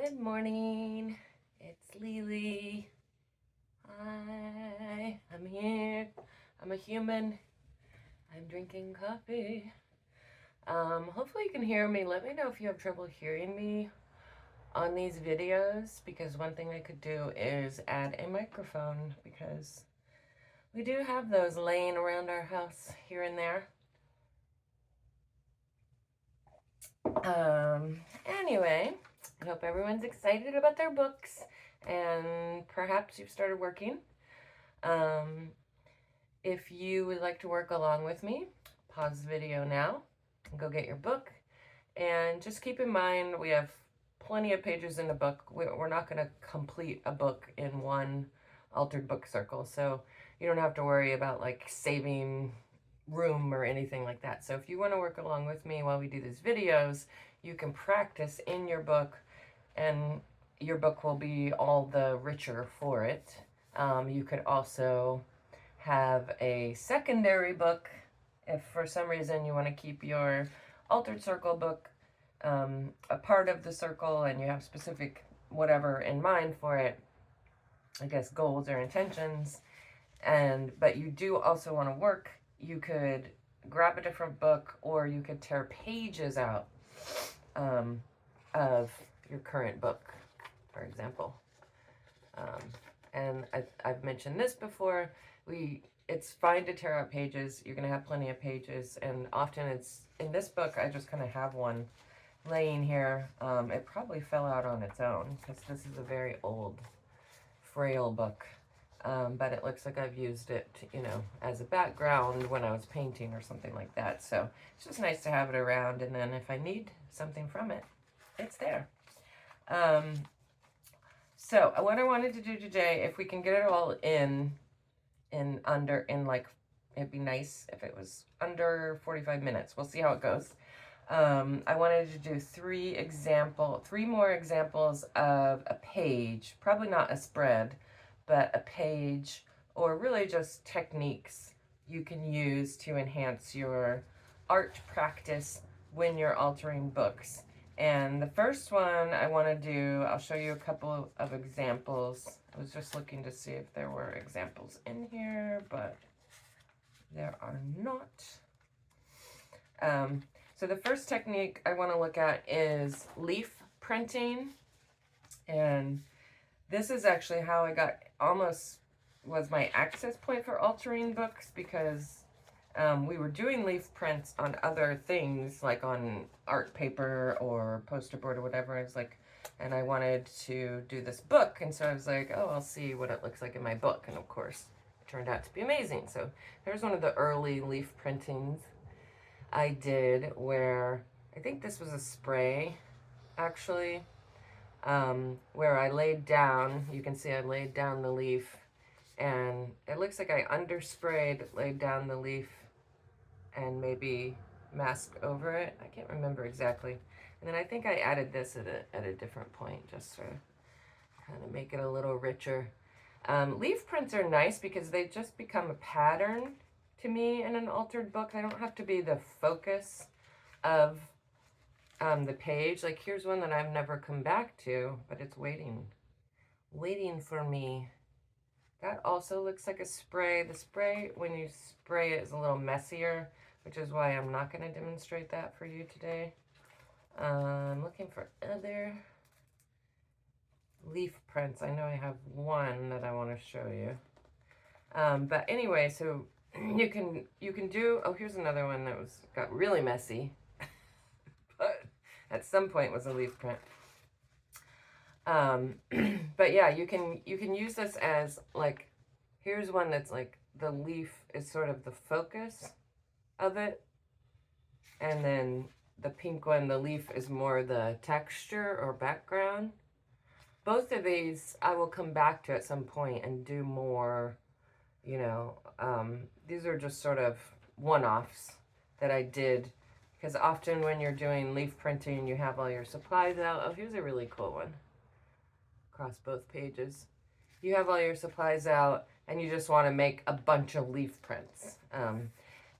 Good morning. It's Lily. Hi, I'm here. I'm a human. I'm drinking coffee. Hopefully you can hear me. Let me know if you have trouble hearing me on these videos, because one thing I could do is add a microphone, because we do have those laying around our house here and there. Anyway, I hope everyone's excited about their books, and perhaps you've started working. If you would like to work along with me, pause the video now and go get your book. And just keep in mind, we have plenty of pages in the book. We're not going to complete a book in one altered book circle, so you don't have to worry about like saving room or anything like that. So if you want to work along with me while we do these videos, you can practice in your book, and your book will be all the richer for it. You could also have a secondary book if for some reason you want to keep your altered circle book a part of the circle and you have specific whatever in mind for it, I guess goals or intentions, but you do also want to work. You could grab a different book, or you could tear pages out of your current book, for example. And I've mentioned this before. It's fine to tear out pages. You're going to have plenty of pages, and often it's in this book. I just kind of have one laying here. It probably fell out on its own because this is a very old, frail book. But it looks like I've used it, as a background when I was painting or something like that. So it's just nice to have it around, and then if I need something from it, it's there. So what I wanted to do today, if we can get it all in like, it'd be nice if it was under 45 minutes. We'll see how it goes. I wanted to do three more examples of a page, probably not a spread, but a page, or really just techniques you can use to enhance your art practice when you're altering books. And the first one I want to do, I'll show you a couple of examples. I was just looking to see if there were examples in here, but there are not. So the first technique I want to look at is leaf printing. And this is actually how I was my access point for altering books, because we were doing leaf prints on other things, like on art paper or poster board or whatever. I was like, and I wanted to do this book, and so I was like, oh, I'll see what it looks like in my book. And of course, it turned out to be amazing. So there's one of the early leaf printings I did, where I think this was a spray, actually, where I laid down, you can see I laid down the leaf, and it looks like I undersprayed, laid down the leaf, and maybe masked over it. I can't remember exactly. And then I think I added this at a different point, just to kind of make it a little richer. Leaf prints are nice because they just become a pattern to me in an altered book. They don't have to be the focus of the page. Like, here's one that I've never come back to, but it's waiting for me. That also looks like a spray. The spray, when you spray it, is a little messier, which is why I'm not going to demonstrate that for you today. I'm looking for other leaf prints. I know I have one that I want to show you. But anyway, so you can do, oh, here's another one that got really messy, but at some point was a leaf print. But yeah, you can use this as, like, here's one that's like the leaf is sort of the focus of it, and then the pink one, the leaf is more the texture or background. Both of these I will come back to at some point and do more, these are just sort of one-offs that I did, because often when you're doing leaf printing, you have all your supplies out. Oh, here's a really cool one. Across both pages. You have all your supplies out, and you just want to make a bunch of leaf prints.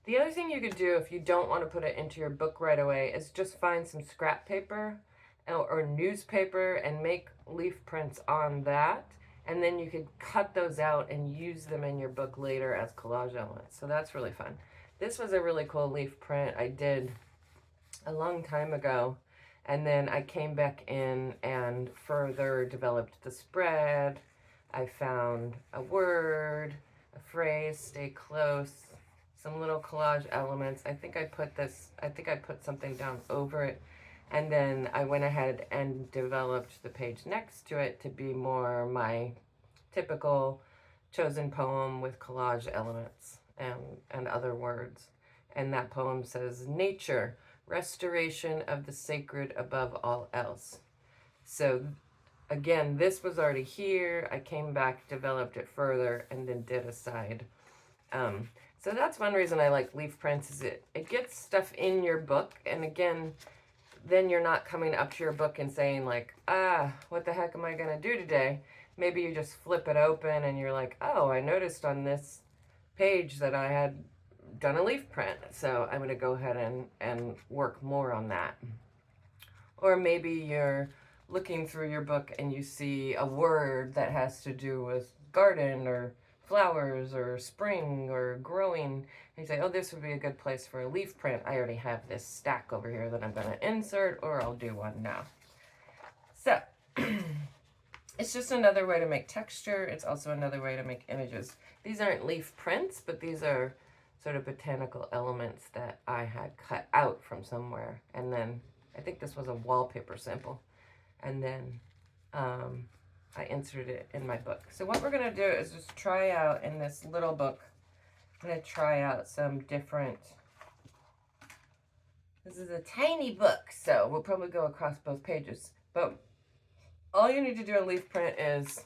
The other thing you could do if you don't want to put it into your book right away is just find some scrap paper or newspaper and make leaf prints on that. And then you could cut those out and use them in your book later as collage elements. So that's really fun. This was a really cool leaf print I did a long time ago. And then I came back in and further developed the spread. I found a word, a phrase, stay close, some little collage elements. I think I put something down over it. And then I went ahead and developed the page next to it to be more my typical chosen poem with collage elements and other words. And that poem says, nature, restoration of the sacred above all else. So again, this was already here. I came back, developed it further, and then did a side. So that's one reason I like leaf prints, is it gets stuff in your book. And again, then you're not coming up to your book and saying like, what the heck am I going to do today? Maybe you just flip it open and you're like, oh, I noticed on this page that I had done a leaf print. So I'm going to go ahead and work more on that. Or maybe you're looking through your book and you see a word that has to do with garden or flowers or spring or growing, and you say, oh, this would be a good place for a leaf print. I already have this stack over here that I'm going to insert, or I'll do one now. So it's just another way to make texture. It's also another way to make images. These aren't leaf prints, but these are sort of botanical elements that I had cut out from somewhere. And then I think this was a wallpaper sample. And then I inserted it in my book. So what we're going to do is just try out in this little book. I'm going to try out some different. This is a tiny book, so we'll probably go across both pages. But all you need to do in leaf print is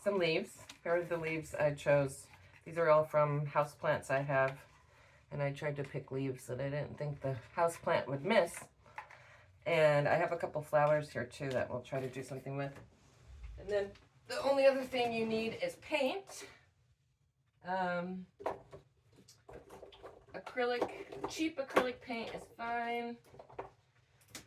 some leaves. Here are the leaves I chose. These are all from houseplants I have. And I tried to pick leaves that I didn't think the houseplant would miss. And I have a couple flowers here too that we'll try to do something with. And then the only other thing you need is paint. Acrylic, cheap acrylic paint is fine.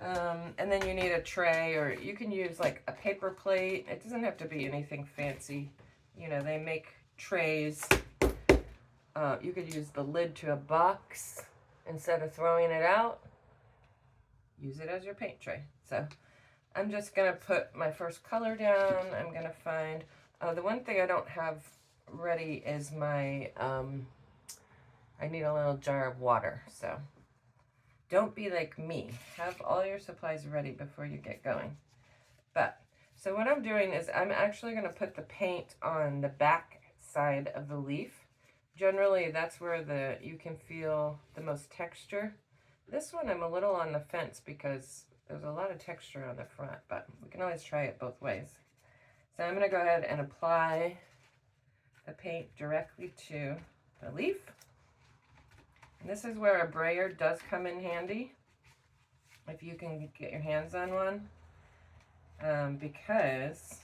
And then you need a tray, or you can use like a paper plate. It doesn't have to be anything fancy. You know, they make trays. You could use the lid to a box instead of throwing it out. Use it as your paint tray. So I'm just going to put my first color down. I'm going to find, the one thing I don't have ready is my, I need a little jar of water. So don't be like me. Have all your supplies ready before you get going. But, so what I'm doing is I'm actually going to put the paint on the back side of the leaf. Generally, that's where you can feel the most texture. This one I'm a little on the fence because there's a lot of texture on the front, but we can always try it both ways. So I'm going to go ahead and apply the paint directly to the leaf. And this is where a brayer does come in handy, if you can get your hands on one, because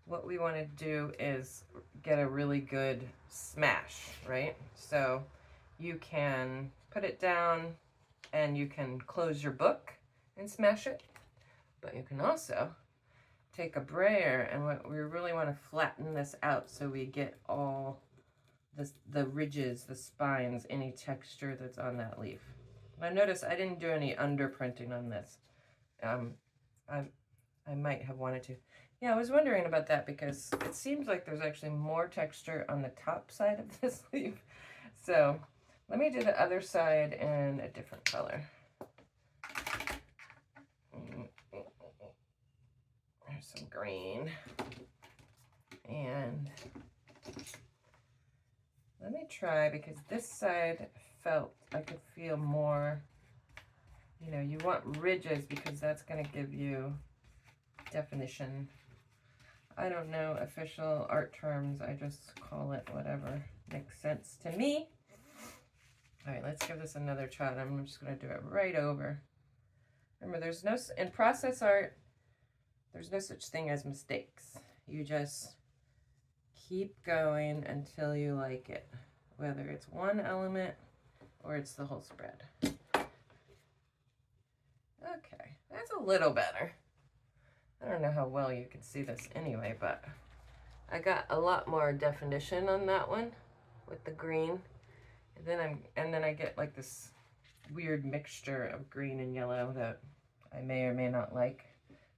what we want to do is get a really good smash, right? So you can put it down and you can close your book and smash it, but you can also take a brayer, and we really want to flatten this out so we get all the ridges, the spines, any texture that's on that leaf. Now notice I didn't do any underprinting on this. I might have wanted to. Yeah, I was wondering about that because it seems like there's actually more texture on the top side of this leaf. So let me do the other side in a different color. There's some green. And let me try, because this side felt I could feel more, you know, you want ridges because that's going to give you definition. I don't know official art terms. I just call it whatever makes sense to me. All right, let's give this another try. I'm just going to do it right over. Remember, there's no, in process art, there's no such thing as mistakes. You just keep going until you like it, whether it's one element or it's the whole spread. Okay, that's little better. I don't know how well you can see this anyway, but I got a lot more definition on that one with the green. And then I get like this weird mixture of green and yellow that I may or may not like.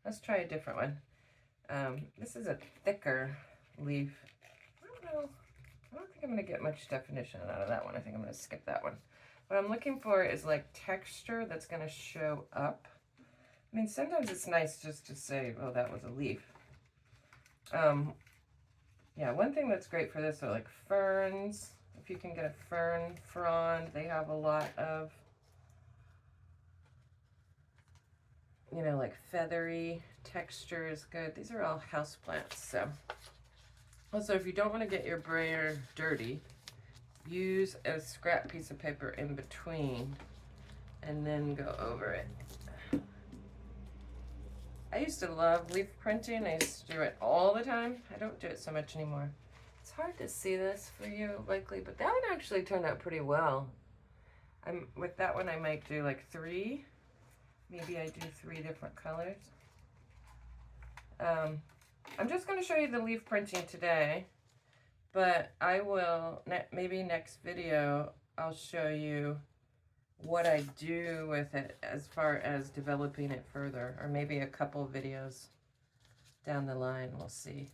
Let's try a different one. This is a thicker leaf. I don't know. I don't think I'm going to get much definition out of that one. I think I'm going to skip that one. What I'm looking for is like texture that's going to show up. I mean, sometimes it's nice just to say, oh, that was a leaf. Yeah, one thing that's great for this are like ferns. If you can get a fern frond, they have a lot of, you know, like feathery texture is good. These are all houseplants, so. Also, if you don't want to get your brayer dirty, use a scrap piece of paper in between and then go over it. I used to love leaf printing. I used to do it all the time. I don't do it so much anymore. It's hard to see this for you, likely, but that one actually turned out pretty well. With that one, I might do like 3. Maybe I do 3 different colors. I'm just going to show you the leaf printing today, but I will, maybe next video, I'll show you what I do with it as far as developing it further, or maybe a couple videos down the line, we'll see.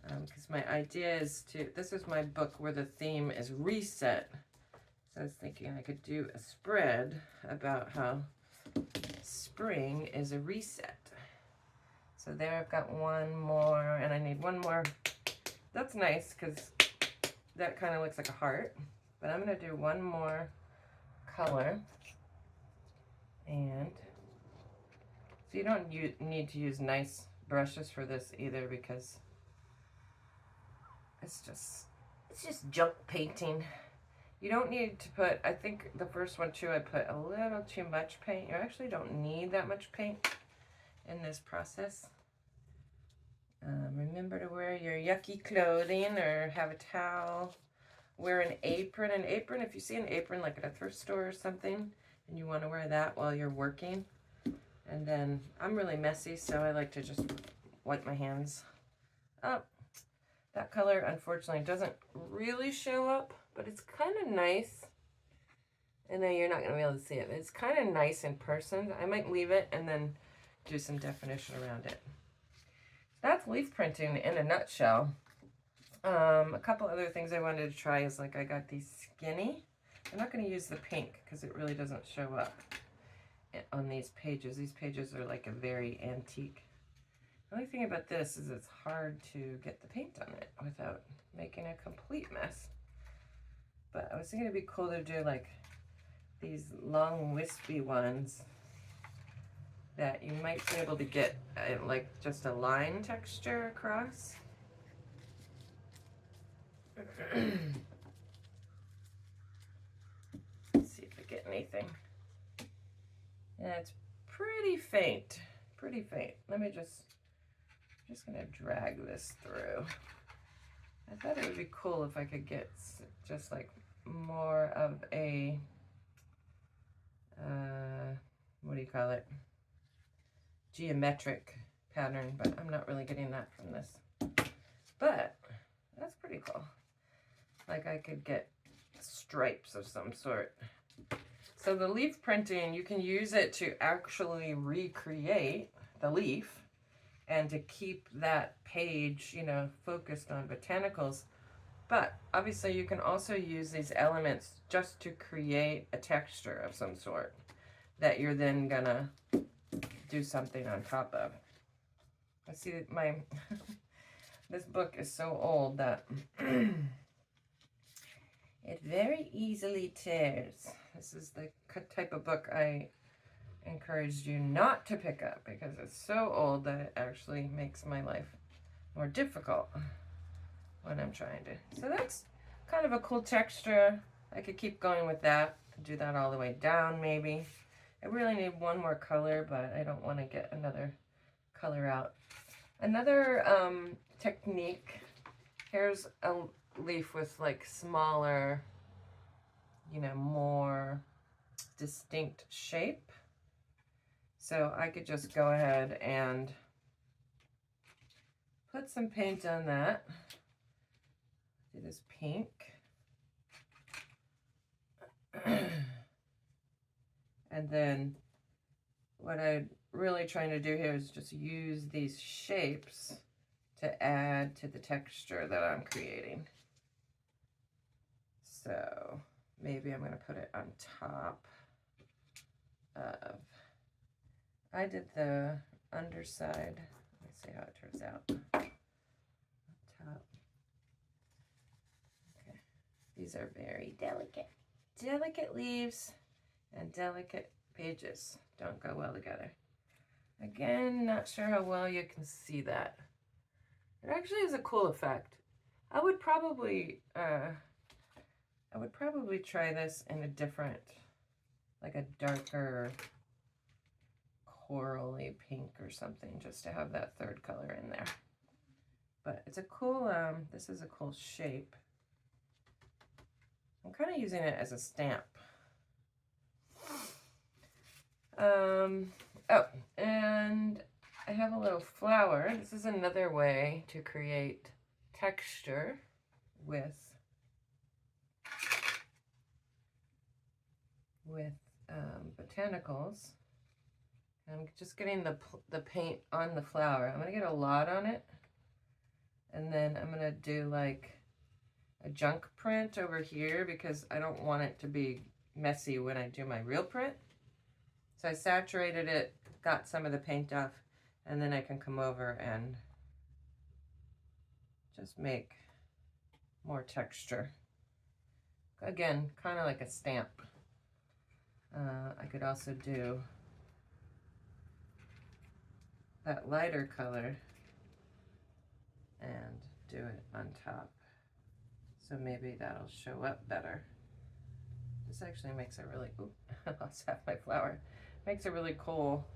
Because my idea is to, this is my book where the theme is reset. So I was thinking I could do a spread about how spring is a reset. So there I've got one more, and I need one more. That's nice because that kind of looks like a heart. But I'm going to do one more color. And so you don't need to use nice brushes for this either, because it's just junk painting. You don't need to put, I think the first one too, I put a little too much paint. You actually don't need that much paint in this process. Remember to wear your yucky clothing or have a towel. Wear an apron. An apron, if you see an apron like at a thrift store or something, and you want to wear that while you're working. And then I'm really messy, so I like to just wipe my hands up. That color, unfortunately, doesn't really show up, but it's kind of nice. I know you're not going to be able to see it, but it's kind of nice in person. I might leave it and then do some definition around it. That's leaf printing in a nutshell. A couple other things I wanted to try is like I got these skinny. I'm not going to use the pink because it really doesn't show up on these pages. These pages are like a very antique. The only thing about this is it's hard to get the paint on it without making a complete mess. But I was thinking it'd be cool to do like these long wispy ones that you might be able to get like just a line texture across. Let's see if I get anything. Yeah, it's pretty faint, pretty faint. Let me just gonna drag this through. I thought it would be cool if I could get just like more of a, what do you call it? Geometric pattern, but I'm not really getting that from this. But that's pretty cool. Like I could get stripes of some sort. So the leaf printing, you can use it to actually recreate the leaf and to keep that page, you know, focused on botanicals. But obviously you can also use these elements just to create a texture of some sort that you're then gonna do something on top of. I see my, this book is so old that it very easily tears. This is the type of book I encouraged you not to pick up because it's so old that it actually makes my life more difficult when I'm trying to. So that's kind of a cool texture. I could keep going with that. Do that all the way down maybe. I really need one more color, but I don't want to get another color out. Another technique, here's a leaf with like smaller, you know, more distinct shape. So I could just go ahead and put some paint on that. Do this pink. And then what I'm really trying to do here is just use these shapes to add to the texture that I'm creating. So maybe I'm going to put it on top of, I did the underside. Let's see how it turns out. Top. Okay. These are very delicate. Delicate leaves and delicate pages don't go well together. Again, not sure how well you can see that. It actually is a cool effect. I would probably try this in a different, like a darker corally pink or something, just to have that third color in there. But it's a cool, this is a cool shape. I'm kind of using it as a stamp. Oh, and I have a little flower. This is another way to create texture with botanicals. I'm just getting the paint on the flower. I'm going to get a lot on it, and then I'm going to do like a junk print over here because I don't want it to be messy when I do my real print. So I saturated it, got some of the paint off, and then I can come over and just make more texture. Again, kind of like a stamp. I could also do that lighter color and do it on top. So maybe that'll show up better. This actually makes a really, ooh, I lost half my flower. Makes a really cool,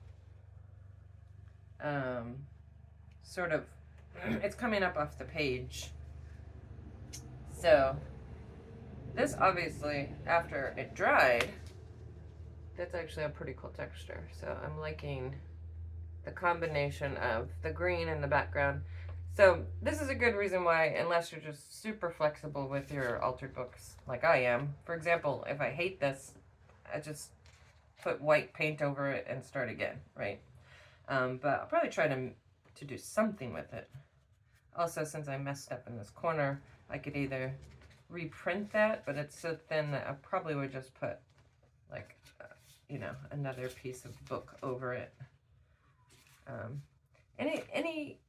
sort of, it's coming up off the page. So this obviously, after it dried, that's actually a pretty cool texture. So I'm liking the combination of the green in the background. So this is a good reason why, unless you're just super flexible with your altered books like I am. For example, if I hate this, I just put white paint over it and start again, right? But I'll probably try to do something with it. Also, since I messed up in this corner, I could either reprint that, but it's so thin that I probably would just put like, you know, another piece of book over it.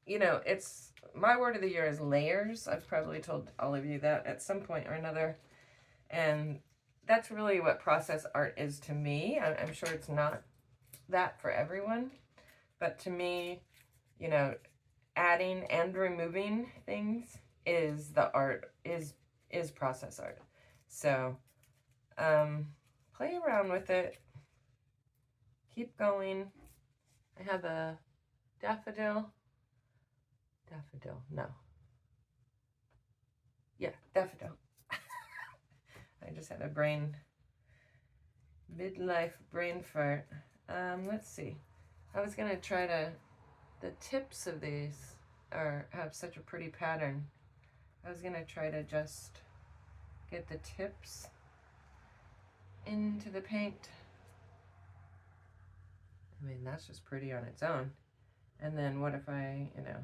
You know, it's, my word of the year is layers. I've probably told all of you that at some point or another. And that's really what process art is to me. I'm sure it's not that for everyone. But to me, you know, adding and removing things is the art, is process art. So play around with it. Keep going. I have a daffodil. No. Yeah, daffodil. I just had a midlife brain fart. Let's see. I was gonna try to, the tips of these have such a pretty pattern. I was gonna try to just get the tips into the paint. I mean, that's just pretty on its own. And then what if I, you know,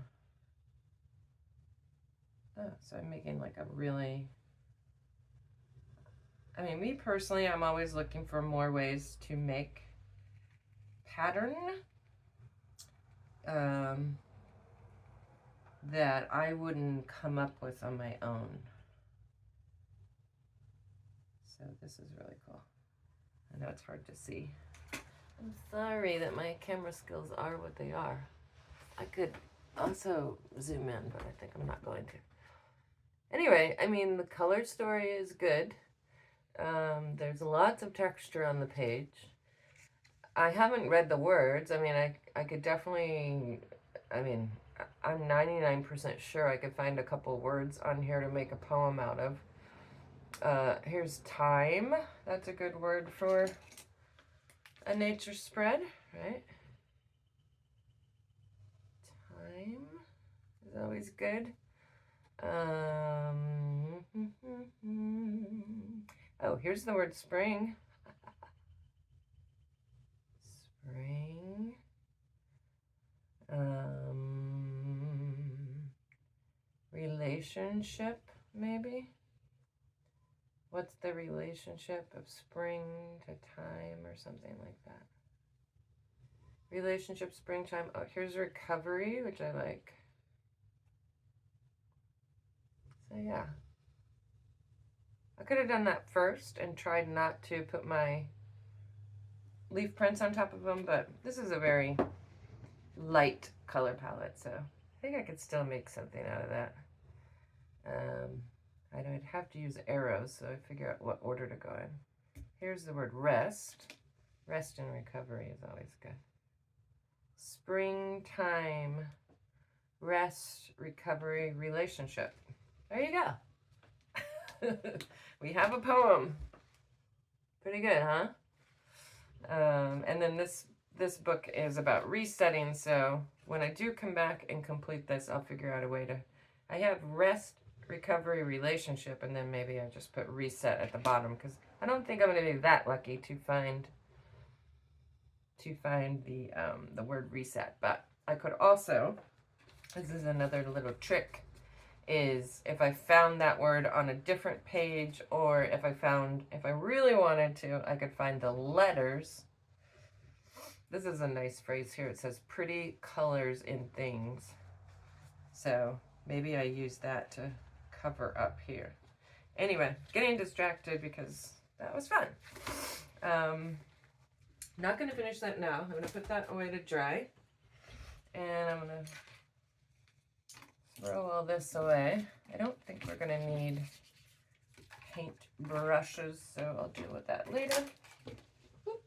oh, so I'm making like a really, I mean, me personally, I'm always looking for more ways to make pattern that I wouldn't come up with on my own. So this is really cool. I know it's hard to see. I'm sorry that my camera skills are what they are. I could also zoom in, but I think I'm not going to. Anyway, I mean, the color story is good. There's lots of texture on the page. I haven't read the words. I mean, I could definitely, I mean, I'm 99% sure I could find a couple words on here to make a poem out of. Here's time. That's a good word for a nature spread, right? always good. Oh, here's the word spring. Spring. Relationship, maybe? What's the relationship of spring to time or something like that? Relationship, springtime. Oh, here's recovery, which I like. So yeah. I could have done that first and tried not to put my leaf prints on top of them, but this is a very light color palette, so I think I could still make something out of that. I'd have to use arrows, so I figure out what order to go in. Here's the word rest. Rest and recovery is always good. Springtime, rest, recovery, relationship. There you go. We have a poem. Pretty good, huh? And then this book is about resetting, so when I do come back and complete this, I'll figure out a way to... I have rest, recovery, relationship, and then maybe I just put reset at the bottom, because I don't think I'm going to be that lucky to find the word reset. But I could also, this is another little trick, is if I found that word on a different page, or if I really wanted to, I could find the letters. This is a nice phrase here. It says pretty colors in things. So maybe I use that to cover up here. Anyway, getting distracted because that was fun. Not going to finish that now. I'm going to put that away to dry. And I'm going to throw all this away. I don't think we're going to need paint brushes, so I'll deal with that later. Boop.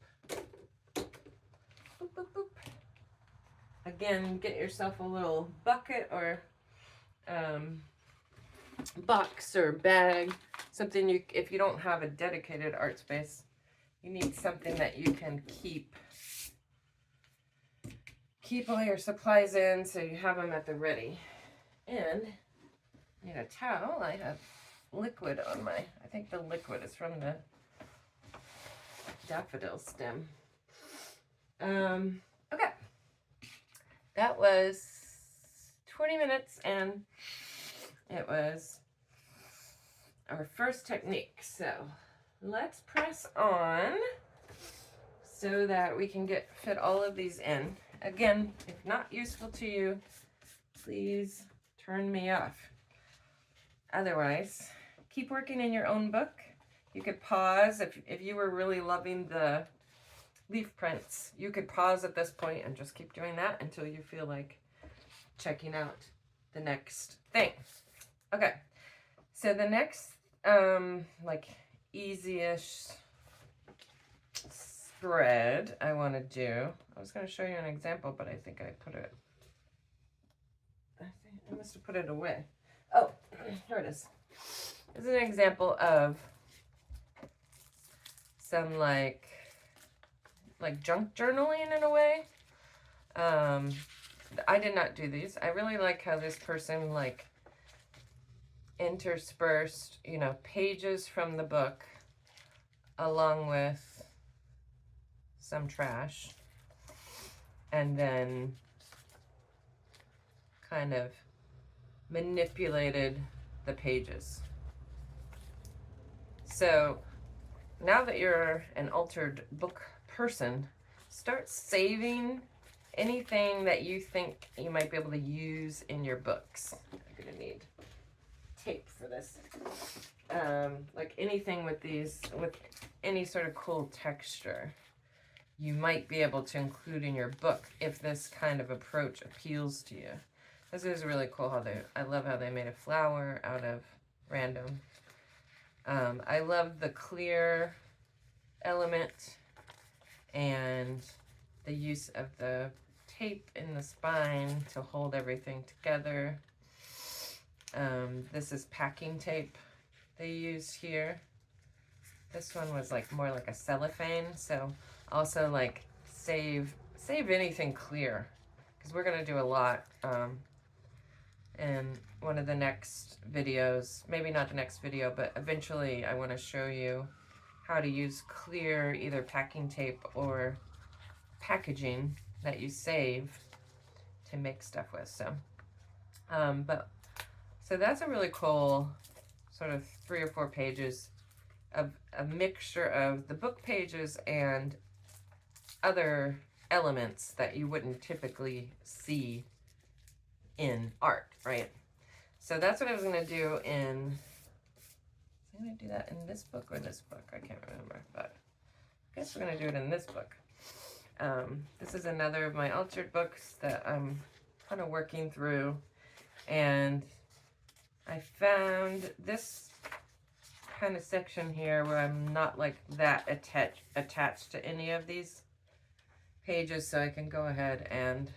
Boop, boop, boop. Again, get yourself a little bucket or box or bag, something if you don't have a dedicated art space, you need something that you can keep all your supplies in, so you have them at the ready. And I need a towel. I have liquid on I think the liquid is from the daffodil stem. Okay. That was 20 minutes, and it was our first technique. So let's press on so that we can fit all of these in. Again, if not useful to you, please turn me off. Otherwise, keep working in your own book. You could pause if you were really loving the leaf prints. You could pause at this point and just keep doing that until you feel like checking out the next thing. Okay, so the next like easy-ish spread I want to do. I was going to show you an example, but I think I must have put it away. Oh, here it is. This is an example of some like junk journaling in a way. I did not do these. I really like how this person like interspersed, pages from the book along with some trash, and then kind of manipulated the pages. So now that you're an altered book person, start saving anything that you think you might be able to use in your books. I'm gonna need tape for this. Like anything with any sort of cool texture, you might be able to include in your book if this kind of approach appeals to you. This is really cool I love how they made a flower out of random. I love the clear element and the use of the tape in the spine to hold everything together. This is packing tape they used here. This one was more like a cellophane, so also save anything clear, because we're gonna do a lot in one of the next videos. Maybe not the next video, but eventually I want to show you how to use clear either packing tape or packaging that you save to make stuff with. So so that's a really cool sort of 3 or 4 pages of a mixture of the book pages and other elements that you wouldn't typically see in art, right? So that's what I was going to do in, I'm going to do that in this book or this book? I can't remember, but I guess we're going to do it in this book. This is another of my altered books that I'm kind of working through, and I found this kind of section here where I'm not like that attached to any of these pages, so I can go ahead and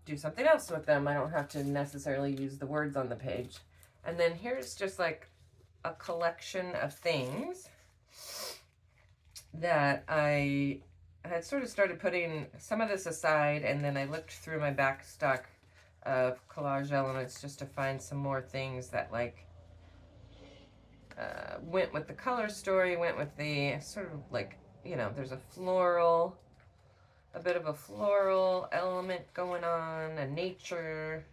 do something else with them. I don't have to necessarily use the words on the page. And then here's just like a collection of things that I had sort of started putting some of this aside, and then I looked through my back stock of collage elements just to find some more things that like went with the color story, went with the sort of like, you know, there's a bit of a floral element going on, a nature.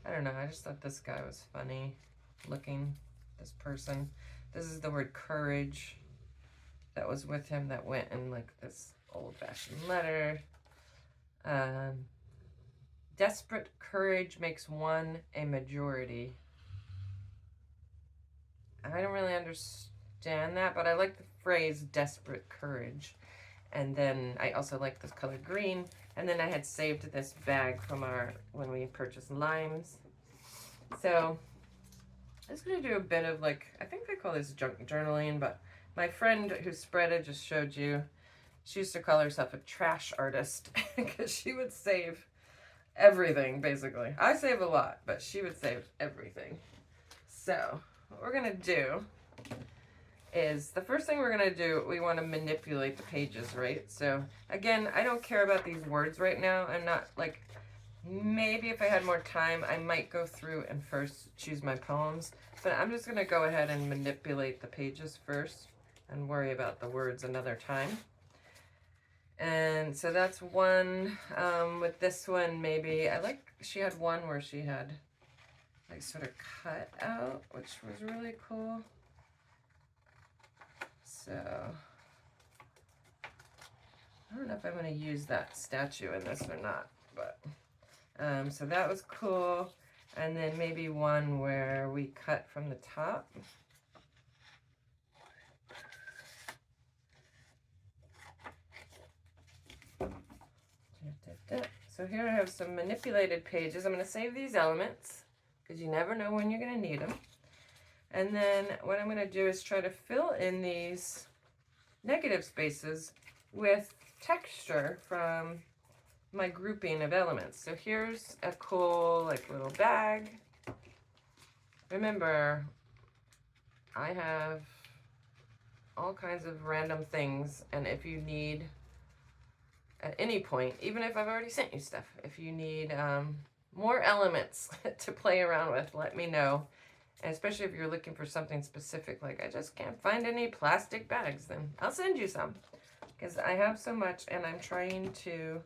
I don't know, I just thought this guy was funny looking, this person. This is the word courage that was with him that went in like this old-fashioned letter. Desperate courage makes one a majority. I don't really understand that, but I like the phrase desperate courage. And then I also like this color green. And then I had saved this bag from when we purchased limes. So I was going to do a bit of like, I think they call this junk journaling, but my friend who spread it just showed you, she used to call herself a trash artist because she would save everything, basically. I save a lot, but she would save everything. So what we're going to do is, the first thing we're going to do, we want to manipulate the pages, right? So again, I don't care about these words right now. I'm not like, maybe if I had more time, I might go through and first choose my poems, but I'm just going to go ahead and manipulate the pages first and worry about the words another time. And so that's one. With this one, maybe, she had one where she had like sort of cut out, which was really cool. So I don't know if I'm going to use that statue in this or not, but so that was cool. And then maybe one where we cut from the top. So here I have some manipulated pages. I'm going to save these elements because you never know when you're going to need them. And then what I'm going to do is try to fill in these negative spaces with texture from my grouping of elements. So here's a cool like little bag. Remember, I have all kinds of random things, and if you need at any point, even if I've already sent you stuff, if you need more elements to play around with, let me know. And especially if you're looking for something specific, like I just can't find any plastic bags, then I'll send you some, because I have so much and I'm trying to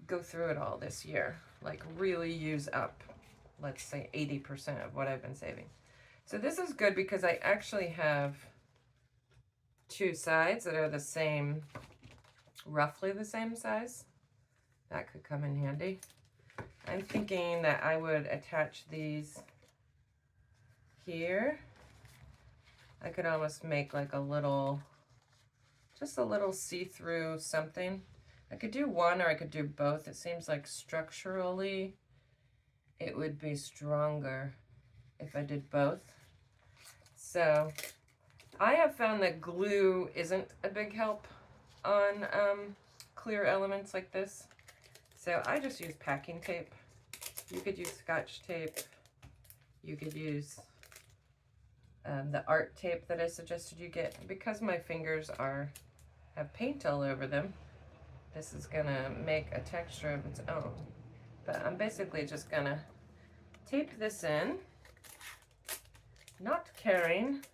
go through it all this year, like really use up, let's say 80% of what I've been saving. So this is good because I actually have 2 sides that are the same, roughly the same size. That could come in handy. I'm thinking that I would attach these here. I could almost make like a little, just a little see-through something. I could do one or I could do both. It seems like structurally it would be stronger if I did both. So I have found that glue isn't a big help on clear elements like this. So I just use packing tape. You could use Scotch tape. You could use the art tape that I suggested you get. Because my fingers have paint all over them, this is gonna make a texture of its own. But I'm basically just gonna tape this in, not caring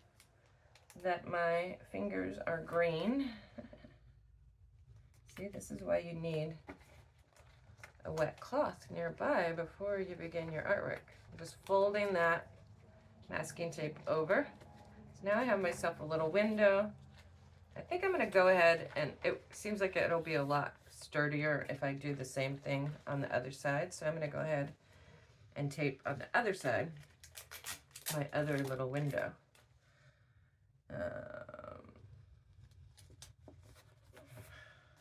that my fingers are green. See, this is why you need a wet cloth nearby before you begin your artwork. I'm just folding that masking tape over. So now I have myself a little window. I think I'm gonna go ahead, and it seems like it'll be a lot sturdier if I do the same thing on the other side. So I'm gonna go ahead and tape on the other side my other little window.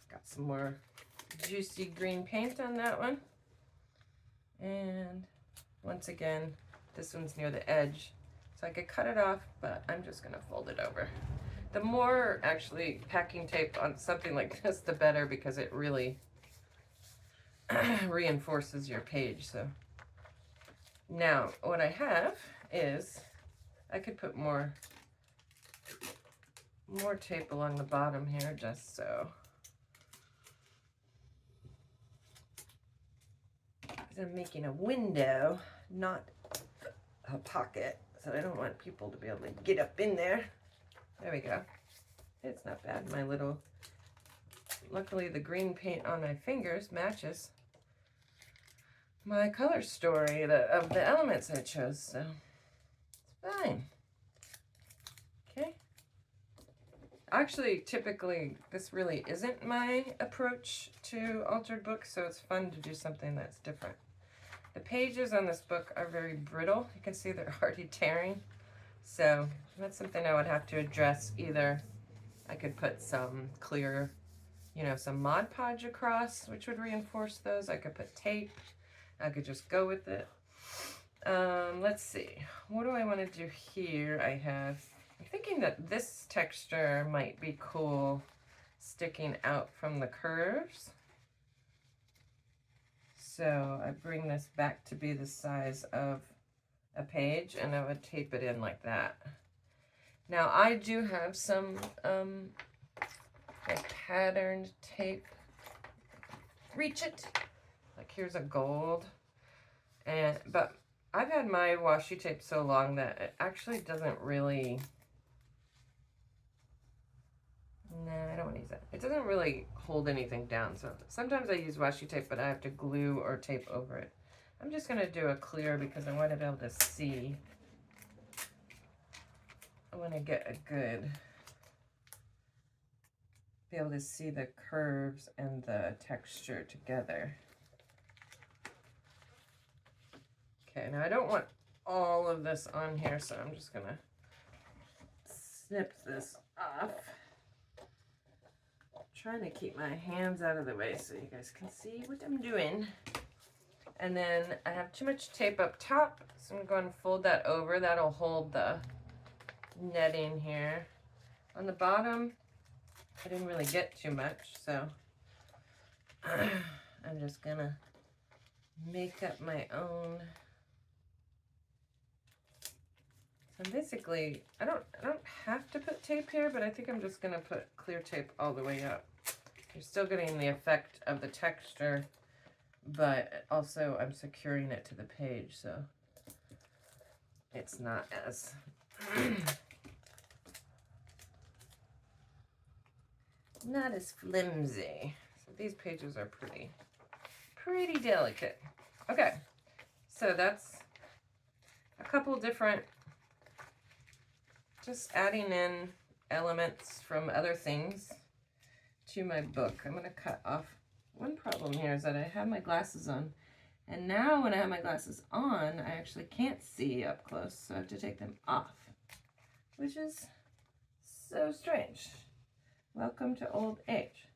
Got some more juicy green paint on that one. And once again, this one's near the edge, so I could cut it off, but I'm just gonna fold it over. The more actually packing tape on something like this, the better, because it really reinforces your page. So now what I have is I could put more tape along the bottom here, just so. I'm making a window, not a pocket, so I don't want people to be able to get up in there. There we go. It's not bad. My little, luckily the green paint on my fingers matches my color story of the elements I chose, so it's fine. Okay. Actually, typically, this really isn't my approach to altered books, so it's fun to do something that's different. The pages on this book are very brittle. You can see they're already tearing. So that's something I would have to address. Either I could put some clear, you know, some Mod Podge across, which would reinforce those. I could put tape. I could just go with it. Let's see. What do I want to do here? I'm thinking that this texture might be cool sticking out from the curves. So I bring this back to be the size of a page, and I would tape it in like that. Now I do have some like patterned tape. Reach it. Like here's a gold, but I've had my washi tape so long that it actually doesn't really. Nah, I don't want to use that. It doesn't really hold anything down. So sometimes I use washi tape, but I have to glue or tape over it. I'm just going to do a clear because I want to be able to see. I want to get a good, be able to see the curves and the texture together. Okay, now I don't want all of this on here, so I'm just going to snip this off. Trying to keep my hands out of the way so you guys can see what I'm doing. And then I have too much tape up top, so I'm going to fold that over. That'll hold the netting here. On the bottom, I didn't really get too much, so I'm just gonna make up my own. So basically, I don't have to put tape here, but I think I'm just gonna put clear tape all the way up. You're still getting the effect of the texture, but also I'm securing it to the page, so it's not as not as flimsy. So these pages are pretty delicate. Okay, so that's a couple different, just adding in elements from other things to my book. I'm going to cut off. One problem here is that I have my glasses on, and now when I have my glasses on, I actually can't see up close, so I have to take them off, which is so strange. Welcome to old age.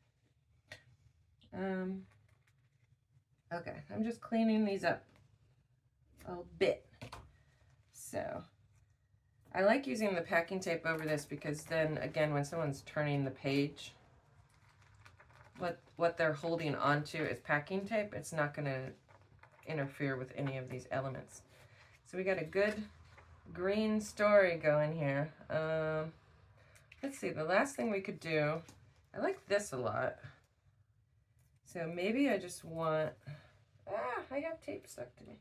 Okay, I'm just cleaning these up a bit. So I like using the packing tape over this because then again, when someone's turning the page, what they're holding onto is packing tape. It's not going to interfere with any of these elements. So we got a good green story going here. Let's see, the last thing we could do, I like this a lot. So maybe I just want I have tape stuck to me.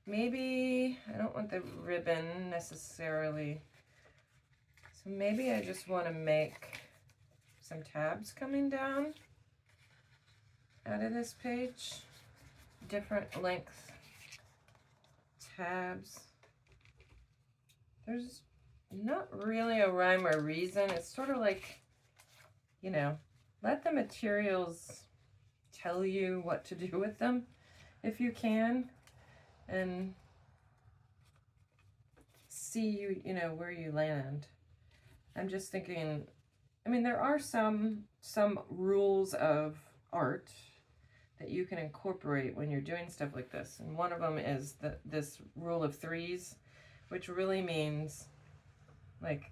Maybe I don't want the ribbon necessarily. So maybe I just want to make some tabs coming down out of this page. Different length tabs. There's not really a rhyme or reason. It's sort of like, you know, let the materials tell you what to do with them if you can, and see you know where you land. I'm just thinking, I mean, there are some rules of art that you can incorporate when you're doing stuff like this, and one of them is this rule of threes, which really means like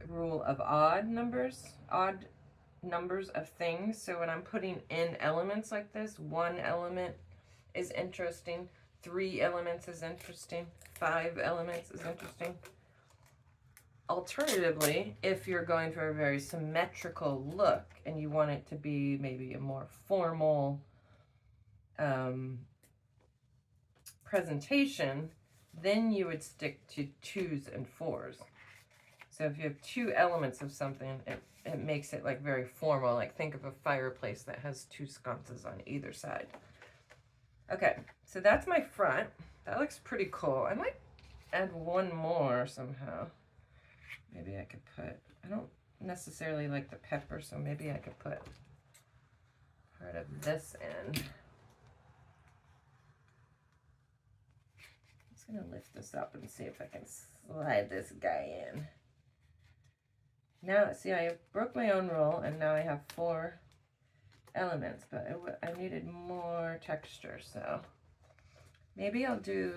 rule of odd numbers of things. So when I'm putting in elements like this, 1 element is interesting, 3 elements is interesting, 5 elements is interesting. Alternatively, if you're going for a very symmetrical look and you want it to be maybe a more formal presentation, then you would stick to 2s and 4s. So if you have 2 elements of something, it makes it like very formal. Like think of a fireplace that has 2 sconces on either side. Okay, so that's my front. That looks pretty cool. I might add one more somehow. Maybe I could put, I don't necessarily like the pepper, so maybe I could put part of this in. I'm just gonna lift this up and see if I can slide this guy in. Now, see, I broke my own rule, and now I have 4 elements, but I needed more texture, so maybe I'll do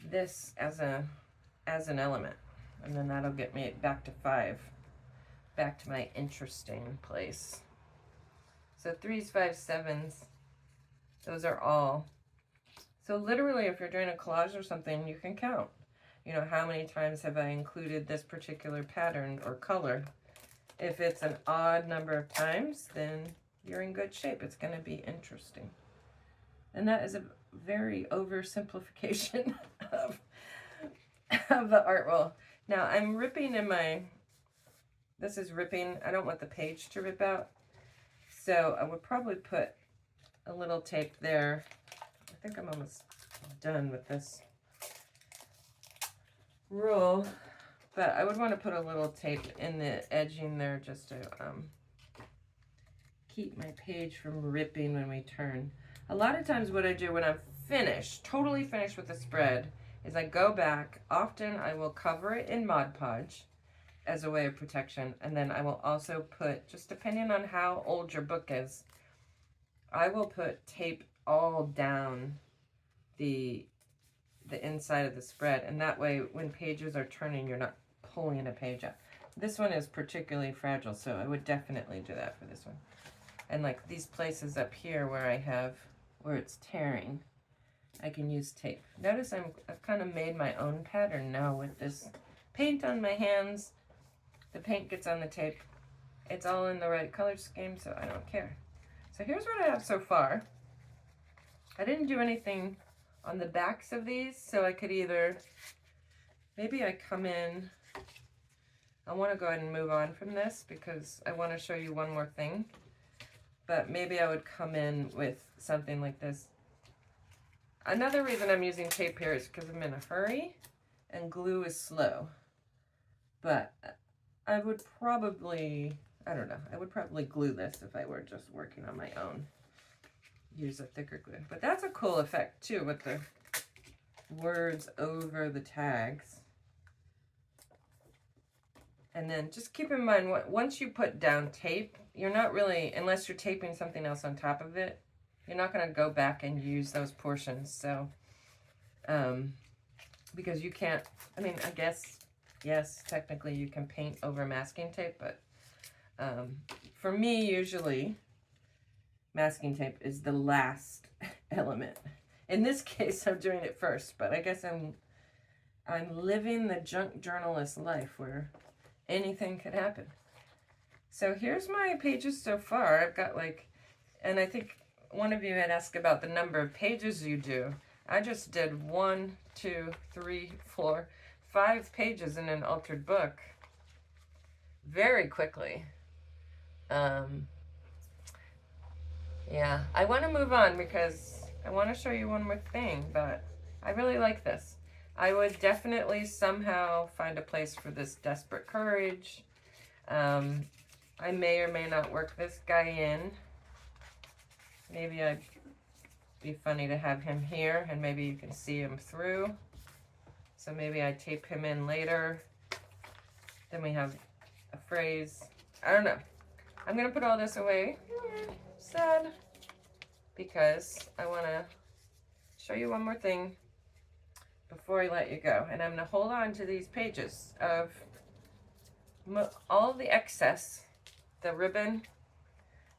this as an element, and then that'll get me back to 5, back to my interesting place. So 3s, 5s, 7s, those are all. So literally, if you're doing a collage or something, you can count. You know, how many times have I included this particular pattern or color? If it's an odd number of times, then you're in good shape. It's going to be interesting. And that is a very oversimplification of the art roll. Now, I'm ripping in my, this is ripping. I don't want the page to rip out. So I would probably put a little tape there. I think I'm almost done with this rule, but I would want to put a little tape in the edging there just to keep my page from ripping when we turn. A lot of times what I do when I'm finished, totally finished with the spread, is I go back. Often I will cover it in Mod Podge as a way of protection, and then I will also put, just depending on how old your book is, I will put tape all down the inside of the spread, and that way when pages are turning, you're not pulling a page out. This one is particularly fragile, so I would definitely do that for this one. And like these places up here where it's tearing, I can use tape. Notice I've kind of made my own pattern now with this paint on my hands. The paint gets on the tape. It's all in the right color scheme, so I don't care. So here's what I have so far. I didn't do anything on the backs of these, so I could either, maybe I come in, I want to go ahead and move on from this because I want to show you one more thing, but maybe I would come in with something like this. Another reason I'm using tape here is because I'm in a hurry and glue is slow, but I would probably, I don't know, I would probably glue this if I were just working on my own. Use a thicker glue. But that's a cool effect too, with the words over the tags. And then just keep in mind, once you put down tape, you're not really, unless you're taping something else on top of it, you're not going to go back and use those portions. So, because you can't, I mean, I guess, yes, technically you can paint over masking tape, but for me, usually, masking tape is the last element. In this case, I'm doing it first, but I guess I'm living the junk journalist life where anything could happen. So here's my pages so far. I've got like, and I think one of you had asked about the number of pages you do. I just did 1, 2, 3, 4, 5 pages in an altered book very quickly. Yeah, I want to move on because I want to show you one more thing, but I really like this. I would definitely somehow find a place for this Desperate Courage. I may or may not work this guy in. Maybe I'd be funny to have him here and maybe you can see him through. So maybe I tape him in later. Then we have a phrase. I don't know. I'm going to put all this away. Sad. Because I want to show you one more thing before I let you go. And I'm going to hold on to these pages of all the excess. The ribbon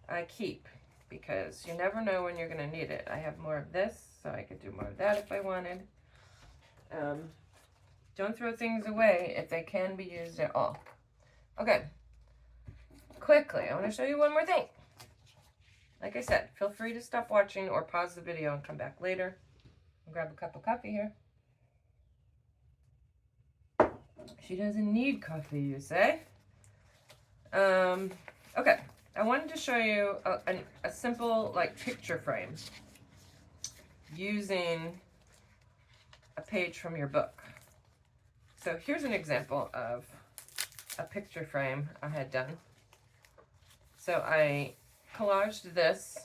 I keep because you never know when you're going to need it. I have more of this, so I could do more of that if I wanted. Don't throw things away if they can be used at all. Okay, quickly, I want to show you one more thing. Like I said, feel free to stop watching or pause the video and come back later. I'll grab a cup of coffee here. She doesn't need coffee, you say? Okay, I wanted to show you a simple like picture frame using a page from your book. So here's an example of a picture frame I had done. So I collaged this.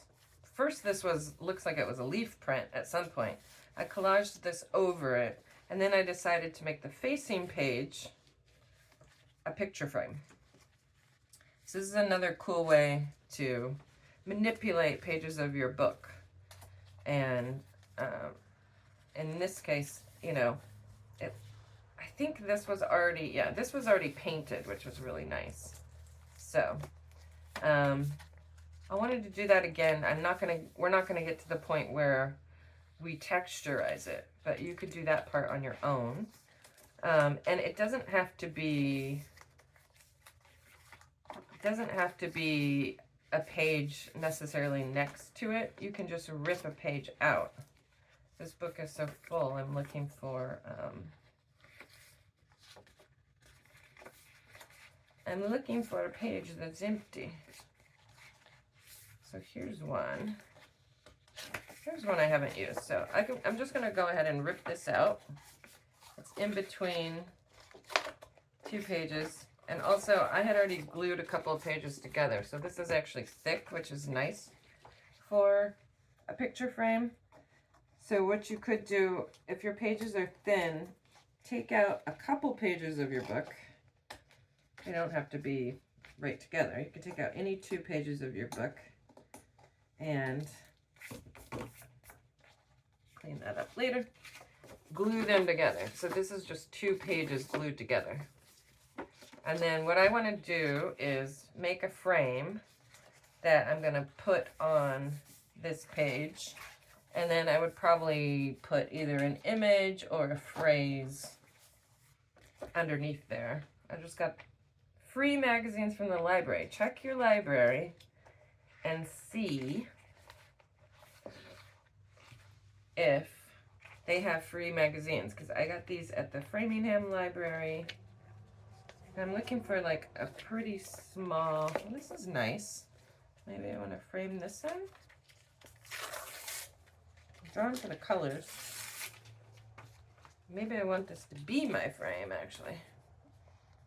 First this looks like it was a leaf print at some point. I collaged this over it, and then I decided to make the facing page a picture frame. So this is another cool way to manipulate pages of your book. And in this case, you know, I think this was already, yeah, this was already painted, which was really nice. So, I wanted to do that again. We're not gonna get to the point where we texturize it, but you could do that part on your own. And it doesn't have to be a page necessarily next to it. You can just rip a page out. This book is so full, I'm looking for a page that's empty. So here's one. Here's one I haven't used. So I'm just gonna go ahead and rip this out. It's in between 2 pages. And also, I had already glued a couple of pages together. So this is actually thick, which is nice for a picture frame. So what you could do, if your pages are thin, take out a couple pages of your book. They don't have to be right together. You can take out any 2 pages of your book and clean that up later. Glue them together. So this is just 2 pages glued together. And then what I want to do is make a frame that I'm going to put on this page. And then I would probably put either an image or a phrase underneath there. I just got free magazines from the library. Check your library and see if they have free magazines, because I got these at the Framingham Library. I'm looking for like a pretty small, well, this is nice. Maybe I want to frame this in. I'm drawn to the colors. Maybe I want this to be my frame, actually.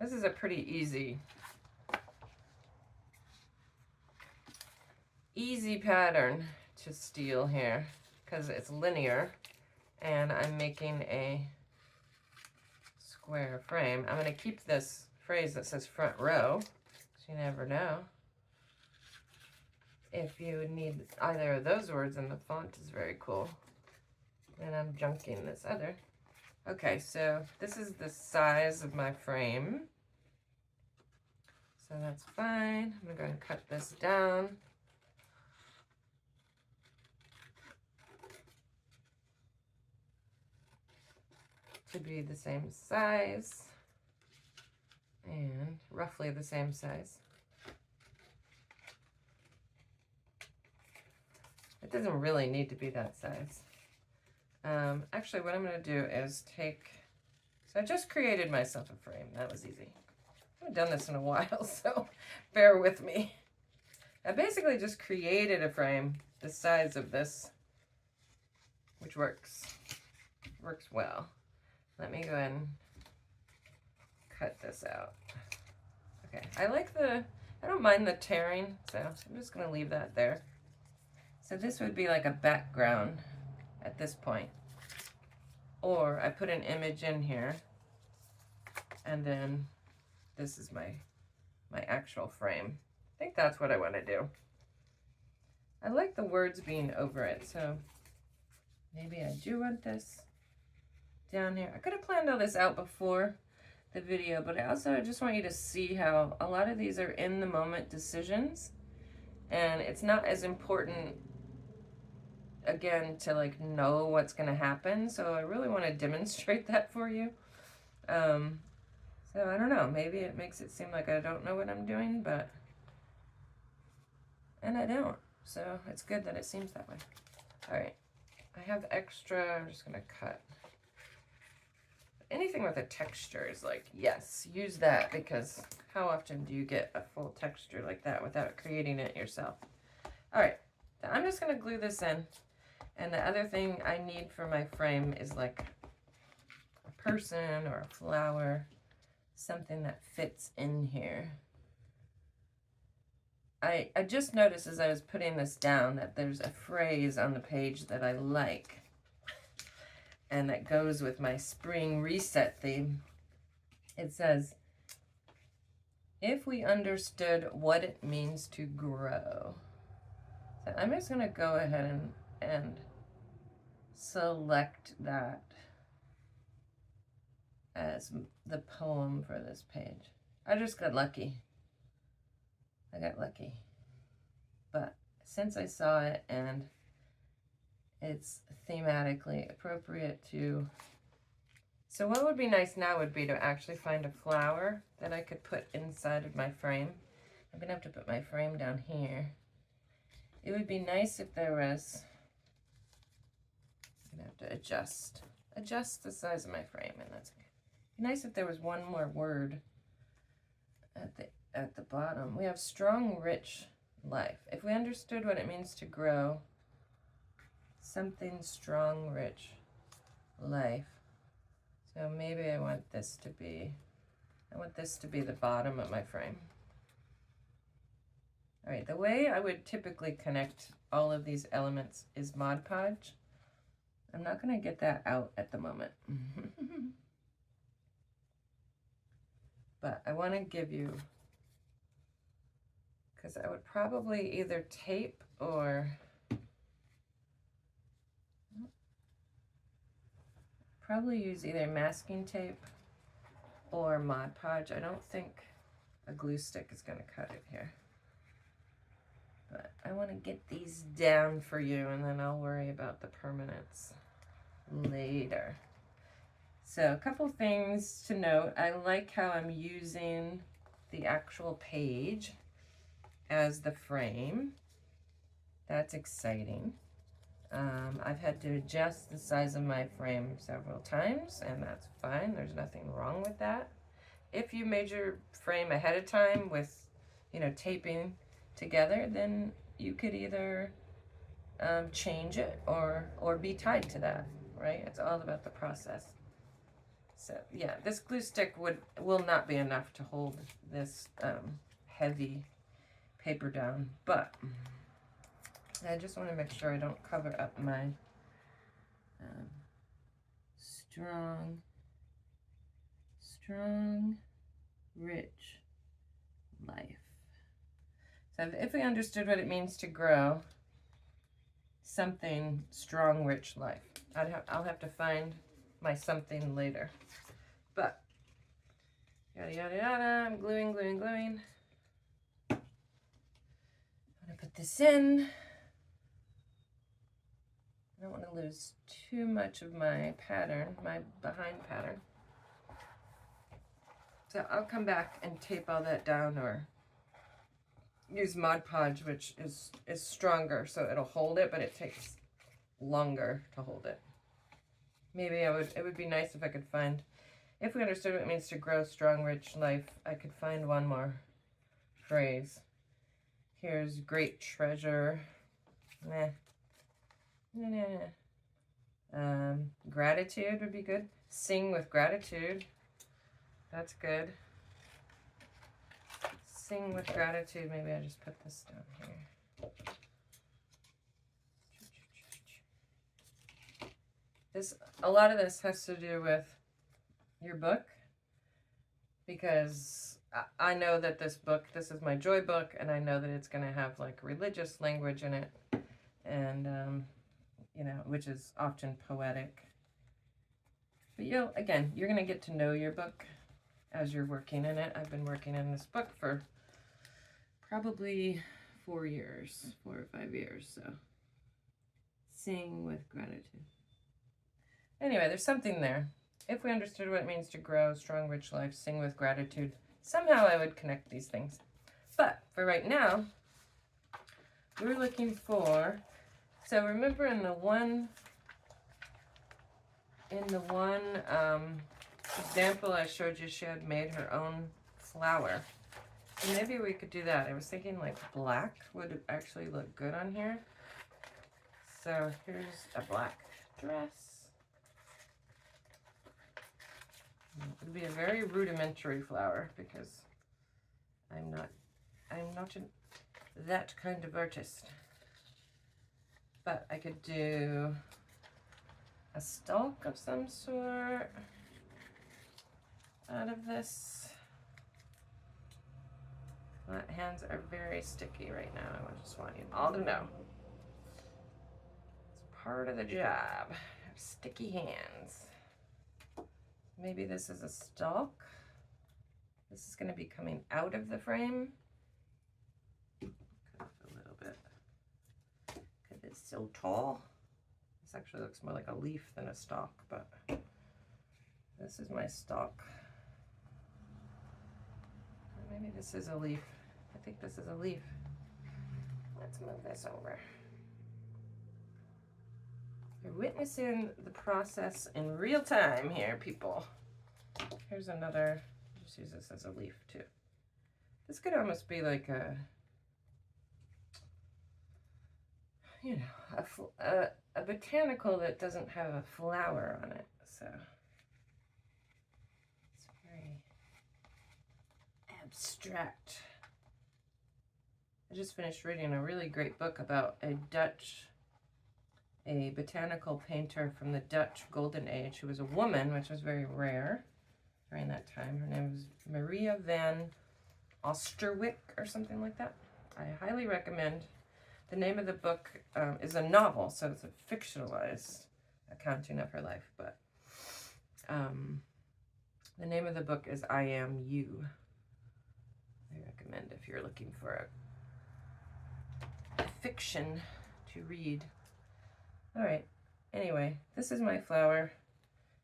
This is a pretty easy pattern to steal here because it's linear and I'm making a square frame. I'm going to keep this phrase that says front row, so you never know if you need either of those words, and the font is very cool. And I'm junking this other. Okay, so this is the size of my frame. So that's fine. I'm going to go ahead and cut this down. To be the same size. And roughly the same size. The It doesn't really need to be that size. Actually, what I'm going to do is so I just created myself a frame. That was easy. I haven't done this in a while, so bear with me. I basically just created a frame the size of this, which works well. Let me go ahead and cut this out. Okay, I don't mind the tearing, so I'm just going to leave that there. So this would be like a background at this point. Or I put an image in here, and then this is my actual frame. I think that's what I want to do. I like the words being over it, so maybe I do want this down here. I could have planned all this out before the video, but I just want you to see how a lot of these are in the moment decisions, and it's not as important, again, to like know what's going to happen. So I really want to demonstrate that for you. So I don't know, maybe it makes it seem like I don't know what I'm doing, and I don't. So it's good that it seems that way. All right, I have extra, I'm just gonna cut. Anything with a texture is like, yes, use that, because how often do you get a full texture like that without creating it yourself? All right, I'm just gonna glue this in. And the other thing I need for my frame is like a person or a flower, something that fits in here. I just noticed as I was putting this down that there's a phrase on the page that I like, and that goes with my spring reset theme. It says, if we understood what it means to grow. So I'm just going to go ahead and select that as the poem for this page. I just got lucky. I got lucky. But since I saw it and it's thematically appropriate to... So what would be nice now would be to actually find a flower that I could put inside of my frame. I'm going to have to put my frame down here. It would be nice if there was... I'm going to have to adjust the size of my frame, and that's okay. It'd be nice if there was one more word at the bottom. We have strong, rich life. If we understood what it means to grow, something strong, rich life. So maybe I want this to be the bottom of my frame. All right, the way I would typically connect all of these elements is Mod Podge. I'm not going to get that out at the moment. But I want to give you, because I would probably either tape or probably use either masking tape or Mod Podge. I don't think a glue stick is going to cut it here. But I want to get these down for you, and then I'll worry about the permanence later. So a couple things to note. I like how I'm using the actual page as the frame. That's exciting. I've had to adjust the size of my frame several times, and that's fine. There's nothing wrong with that. If you made your frame ahead of time with, taping together, then you could either change it or be tied to that, right? It's all about the process. So yeah, this glue stick will not be enough to hold this heavy paper down, but I just want to make sure I don't cover up my strong, rich life. So if we understood what it means to grow something strong, rich life, I'll have to find my something later. But yada yada yada, I'm gluing. I'm gonna put this in. I don't want to lose too much of my pattern, my behind pattern. So I'll come back and tape all that down, or use Mod Podge, which is stronger, so it'll hold it, but it takes longer to hold it. Maybe it would be nice if I could find, if we understood what it means to grow strong, rich life, I could find one more phrase. Here's great treasure. Nah. Gratitude would be good. Sing with gratitude. That's good. Sing with gratitude. Maybe I just put this down here. A lot of this has to do with your book, because I know that this is my joy book, and I know that it's going to have like religious language in it, and you know, which is often poetic. But you're going to get to know your book as you're working in it. I've been working in this book for probably 4 or 5 years, so sing with gratitude. Anyway, there's something there. If we understood what it means to grow strong, rich life, sing with gratitude, somehow I would connect these things. But for right now, we're looking for, so remember in the one example I showed you, she had made her own flower. So maybe we could do that. I was thinking like black would actually look good on here. So here's a black dress. It would be a very rudimentary flower because I'm not that kind of artist. But I could do a stalk of some sort out of this. My hands are very sticky right now. I just want you all to know. It's part of the job. I have sticky hands. Maybe this is a stalk. This is going to be coming out of the frame. Cut off a little bit because it's so tall. This actually looks more like a leaf than a stalk, but this is my stalk. Or maybe this is a leaf. I think this is a leaf. Let's move this over. You're witnessing the process in real time here, people. Here's another, just use this as a leaf too. This could almost be like a, you know, a botanical that doesn't have a flower on it. So it's very abstract. I just finished reading a really great book about a botanical painter from the Dutch Golden Age who was a woman, which was very rare during that time. Her name was Maria van Oosterwijk or something like that. I highly recommend. The name of the book is a novel, so it's a fictionalized accounting of her life, but the name of the book is I Am You. I recommend if you're looking for a fiction to read. All right, anyway, this is my flower.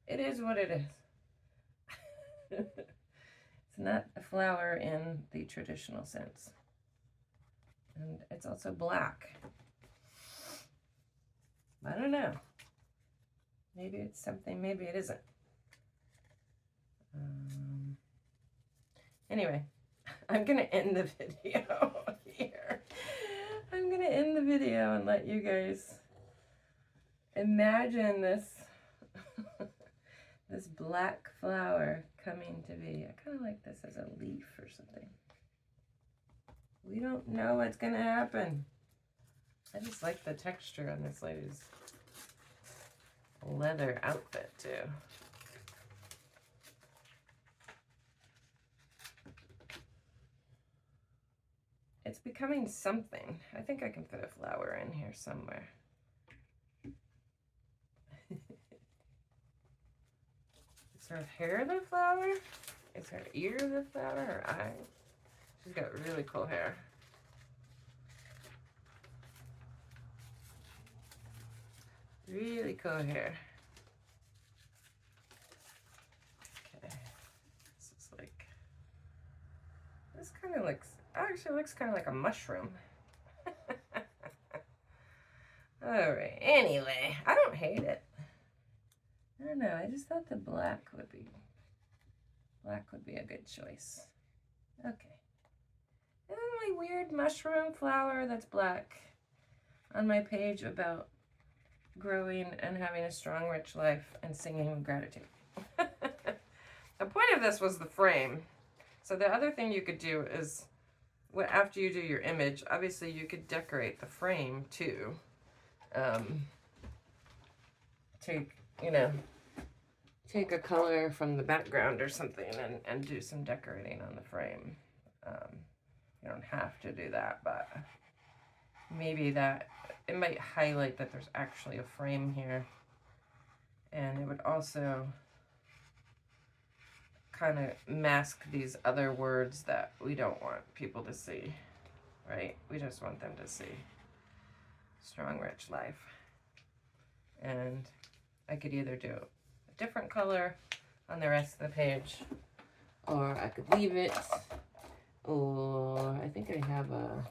It is what it is. It's not a flower in the traditional sense. And it's also black. I don't know. Maybe it's something, maybe it isn't. Anyway, I'm going to end the video here. I'm going to end the video and let you guys imagine this this black flower coming to be. I kind of like this as a leaf or something. We don't know what's going to happen. I just like the texture on this lady's leather outfit too. It's becoming something. I think I can fit a flower in here somewhere. Is her hair the flower? Is her ear the flower? Her eye? She's got really cool hair. Really cool hair. Okay. This is like, this kind of looks, actually looks kind of like a mushroom. Alright, anyway, I don't hate it. I don't know, I just thought the black would be a good choice. Okay. And then my weird mushroom flower that's black on my page about growing and having a strong, rich life and singing with gratitude. The point of this was the frame. So the other thing you could do is, after you do your image, obviously you could decorate the frame too. Take a color from the background or something and do some decorating on the frame. You don't have to do that, but maybe it might highlight that there's actually a frame here. And it would also kind of mask these other words that we don't want people to see, right? We just want them to see strong, rich life. And I could either do a different color on the rest of the page, or I could leave it, or I think I have a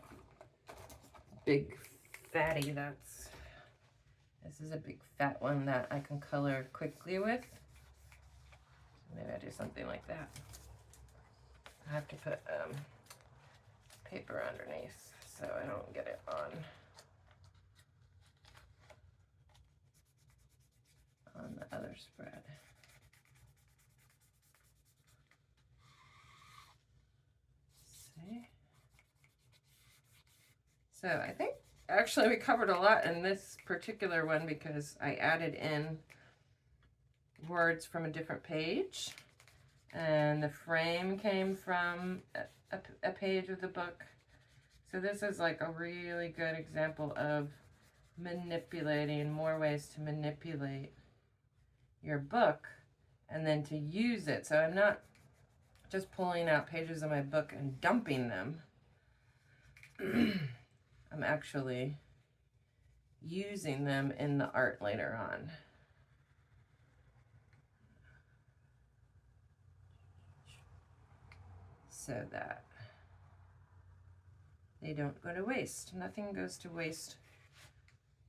big fatty this is a big fat one that I can color quickly with. Maybe I do something like that. I have to put paper underneath so I don't get it on the other spread. See? So I think actually we covered a lot in this particular one because I added in words from a different page, and the frame came from a page of the book. So this is like a really good example of manipulating, more ways to manipulate your book and then to use it. So I'm not just pulling out pages of my book and dumping them. I'm actually using them in the art later on. So that they don't go to waste. Nothing goes to waste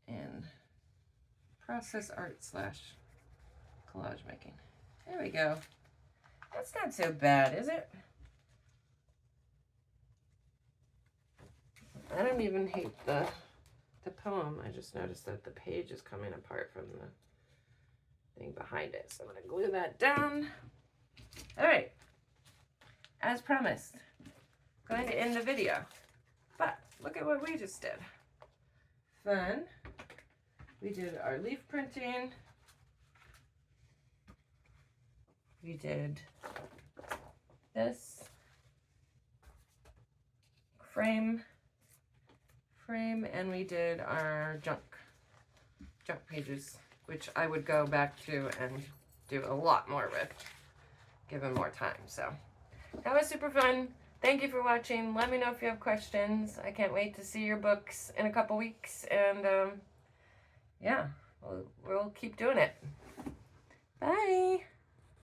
in process art / collage making. There we go. That's not so bad, is it? I don't even hate the poem. I just noticed that the page is coming apart from the thing behind it. So I'm going to glue that down. All right. As promised, going to end the video. But look at what we just did. Fun. We did our leaf printing. We did this frame, and we did our junk pages, which I would go back to and do a lot more with, given more time. So that was super fun. Thank you for watching. Let me know if you have questions. I can't wait to see your books in a couple weeks, and yeah, we'll keep doing it. Bye.